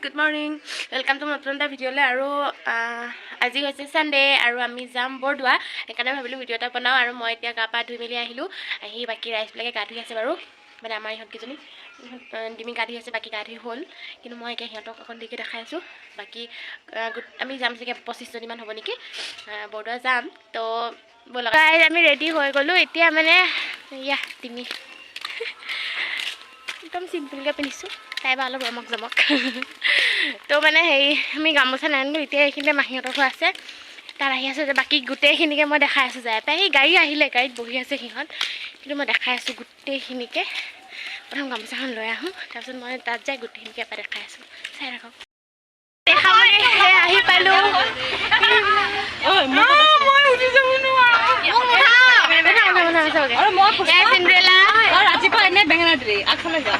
good morning welcome to নতুন এটা ভিডিঅ'লৈ আৰু আজি হৈছে ছানডে আৰু আমি যাম বৰদোৱা সেইকাৰণে ভাবিলোঁ ভিডিঅ' এটা বনাওঁ আৰু মই এতিয়া গা পা ধুই মেলি আহিলোঁ আহি বাকী ৰাইজবিলাকে গা ধুই আছে বাৰু মানে আমাৰ ইহঁতকেইজনী ডিমি গা ধুই আছে বাকী গা ধুই হ'ল কিন্তু মই এতিয়া সিহঁতক অকণ দেৰিকৈ দেখাই আছোঁ বাকী আমি যাম চাগে 25জনীমান হ'ব নেকি বৰদোৱা যাম তো ব'লক আমি ৰেডি হৈ গ'লোঁ এতিয়া মানে ইয়া ডিমি একদম চিম্পুলকৈ পিন্ধিছোঁ তাই বা অলপ ৰমক জমক তো মানে হেৰি আমি গামোচা নানিলোঁ এতিয়া এইখিনিতে মাহীহঁতৰ ঘৰ আছে তাত আহি আছে যে বাকী গোটেইখিনিকে মই দেখাই আছোঁ যায় পাই সেই গাড়ী আহিলে গাড়ীত বহি আছে সিহঁত কিন্তু মই দেখাই আছোঁ গোটেইখিনিকে প্ৰথম গামোচাখন লৈ আহোঁ তাৰপিছত মই তাত যাই গোটেইখিনিকে এবাৰ দেখাই আছোঁ চাই ৰাখক আহি পালোঁ ৰাতিপুৱা এনে বেঙেনা দিলি আগফালে যা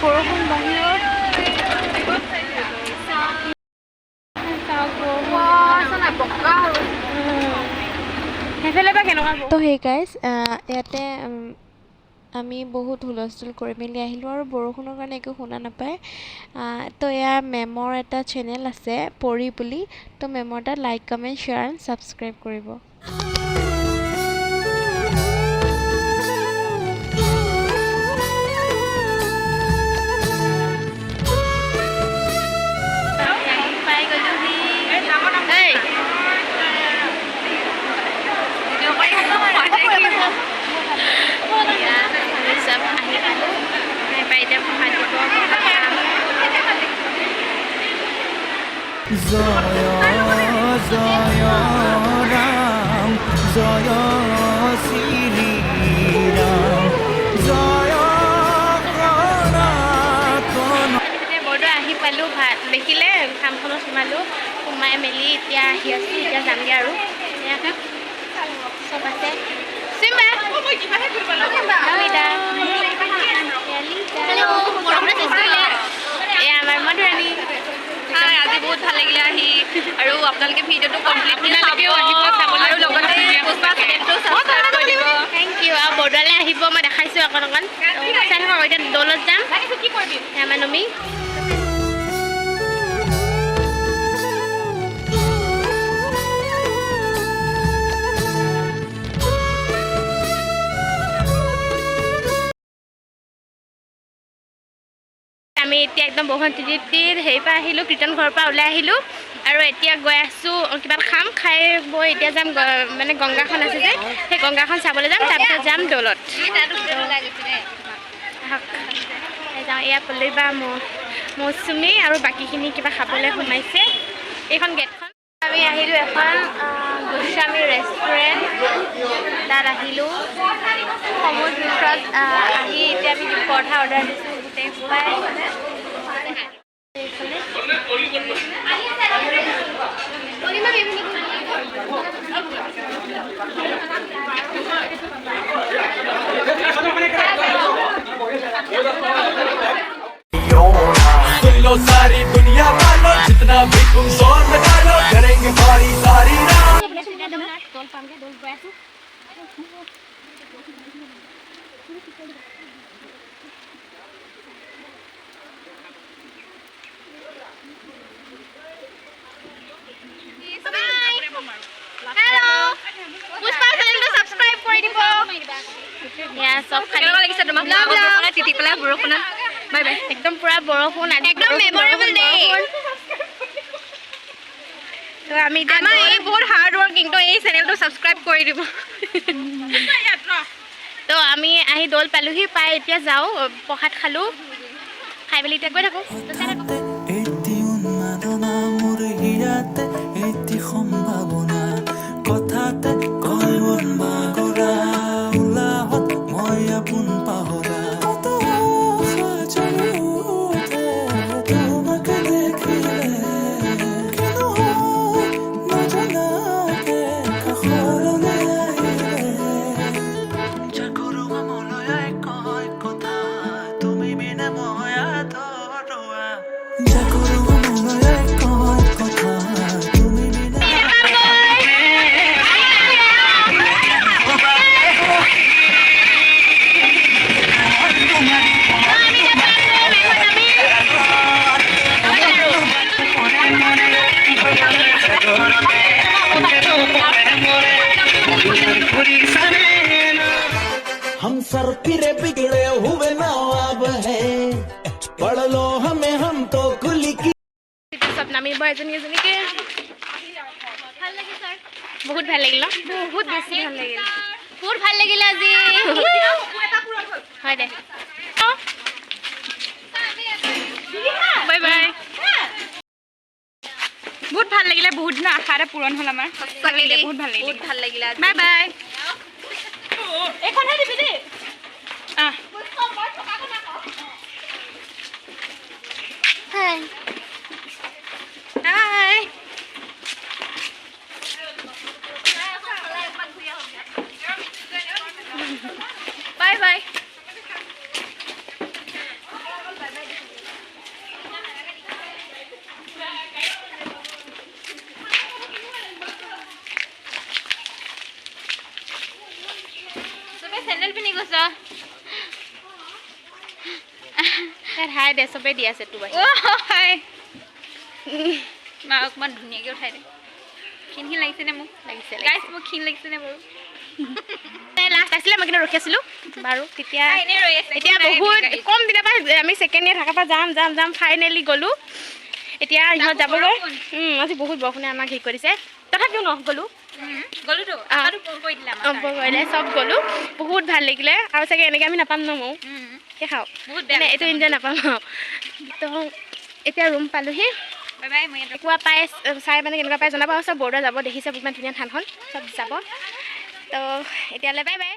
বৰষুণ বাহিৰত সেইফালে বা কেনেকুৱা তো সেই গাইজ ইয়াতে আমি বহুত হুলস্থুল কৰি মেলি আহিলোঁ আৰু বৰষুণৰ কাৰণে একো শুনা নাপায় তো এয়া মেমৰ এটা চেনেল আছে পৰি বুলি তো মেমৰ এটা like comment share and subscribe কৰিব জয় জয় ৰাম জয় শ্ৰী ৰাম জয় সনাতন বৰদোৱা আহি পালোঁ ভাত দেখিলে ফাৰ্মখনত সোমালোঁ সোমাই মেলি এতিয়া আহি আছোঁ এতিয়া যামগৈ আৰু চব আছে আমাৰ মধুৰাণী আজি বহুত ভাল লাগিলে আহি আৰু আপোনালোকে ভিডিঅ'টো কমপ্লিটলি চাব আৰু লগতে পুষ্পা চেনেলটো ছাবস্ক্ৰাইব কৰি দিব থেংক ইউ আৰু বৰদোৱালৈ আহিব মই দেখাইছোঁ অকণ অকণ চাই থাকক এতিয়া দৌলত যাম আমাৰ নমি আমি এতিয়া একদম বৰষুণ তিতিৰ হেৰিৰ পৰা আহিলোঁ কীৰ্তন ঘৰৰ পৰা ওলাই আহিলোঁ আৰু এতিয়া গৈ আছোঁ কিবা খাম খাই বৈ এতিয়া যাম মানে গংগাখন আছে যে সেই গংগাখন চাবলৈ যাম তাৰপিছত যাম দৌলত যাওঁ এয়া পল্লৱী বা মৌচুমী আৰু বাকীখিনি কিবা খাবলৈ সোমাইছে এইখন গেটখন আমি আহিলোঁ এখন গোস্বামী ৰেষ্টুৰেণ্ট তাত আহিলোঁ সমুদ্ৰত আহি এতিয়া আমি পৰঠা অৰ্ডাৰ দিছোঁ গোটেই সোপাই लो सारी दुनिया वालों जितना भी तुम जोर लगा लो करेंगे बारी सारी रात একদম পুৰা বৰষুণ একদম মেমৰেবল ডে তো আমি আমাৰ এই বহুত হাৰ্ড ৱৰ্কিং তো এই চেনেলটো ছাবস্ক্ৰাইব কৰি দিব তো আমি আহি দৌল পালোহি পাই এতিয়া যাওঁ প্ৰসাদ খালোঁ খাই মেলি এতিয়া গৈ থাকোঁ এটি উন্মাদনা মোৰ হিয়া সাহিত্যিক সম্ভাৱনা কথাতে কয় মন বাগৰা উলাহত মই আপোন পাহৰা কত আশা জাগি উঠে তোমাকে দেখিলে কিনো হয় নজনাকে কাষৰলৈ আহিলে জাগৰুৱা মলয়াই কয় কথা তুমি বিনে মই আধৰুৱা জাগৰুৱা মলয়াই কয় কথা তুমি বিনে हम सर फिरे बिगड़े हुए नवाब है पढ़ लो हमें हम तो कुली की চব নামিব এজনী এজনীকে বহুত ভাল লাগিল বহুত বেছি ভাল লাগিল বহুত ভাল লাগিল আজি হয় দে বাই বাই বহুত ভাল লাগিলে বহুত দিনৰ আশা এটা পূৰণ হ'ল আমাৰ বহুত ভাল লাগিলে বহুত ভাল লাগিল বাই বাই এইখনহে দিবি দেই হাই হাই বাই বাই তুমি চেণ্ডেল পিন্ধি গৈছা হাই দে চবেই দি আছে তোৰ অ' হাই মা অকণমান ধুনীয়াকৈ উঠাই দে ক্ষীণ ক্ষীণ লাগিছেনে মোক লাগিছে গাইছ মোক ক্ষীণ লাগিছেনে বাৰু লাষ্ট আছিলে মই কিন্তু ৰখি আছিলোঁ বাৰু তেতিয়া এনেই ৰৈ আছে এতিয়া বহুত কম দিনৰ পৰা আমি ছেকেণ্ড ইয়েৰ থকাৰ পৰা যাম ফাইনেলি গ'লোঁ এতিয়া ইহঁত যাবলৈ আজি বহুত বৰষুণে আমাক হেৰি কৰিছে তথাপিও নগ'লোঁ গ'লোতো আশাটো পূৰণ কৰি দিলে আমাৰ কৰিলে চব গ'লোঁ বহুত ভাল লাগিলে আৰু চাগে এনেকৈ আমি নাপাম ন ময়ো সেই খাওঁ বহুত বেয়া মানে এইটো এনজয় নাপাম আৰু তো এতিয়া ৰুম পালোঁহি বাই বাই মই কেনেকুৱা পাই চাই মানে কেনেকুৱা পাই জনাব আৰু চব বৰদোৱা যাব দেখিছে ইমান ধুনীয়া থানখন চব যাব তো এতিয়ালৈ বাই বাই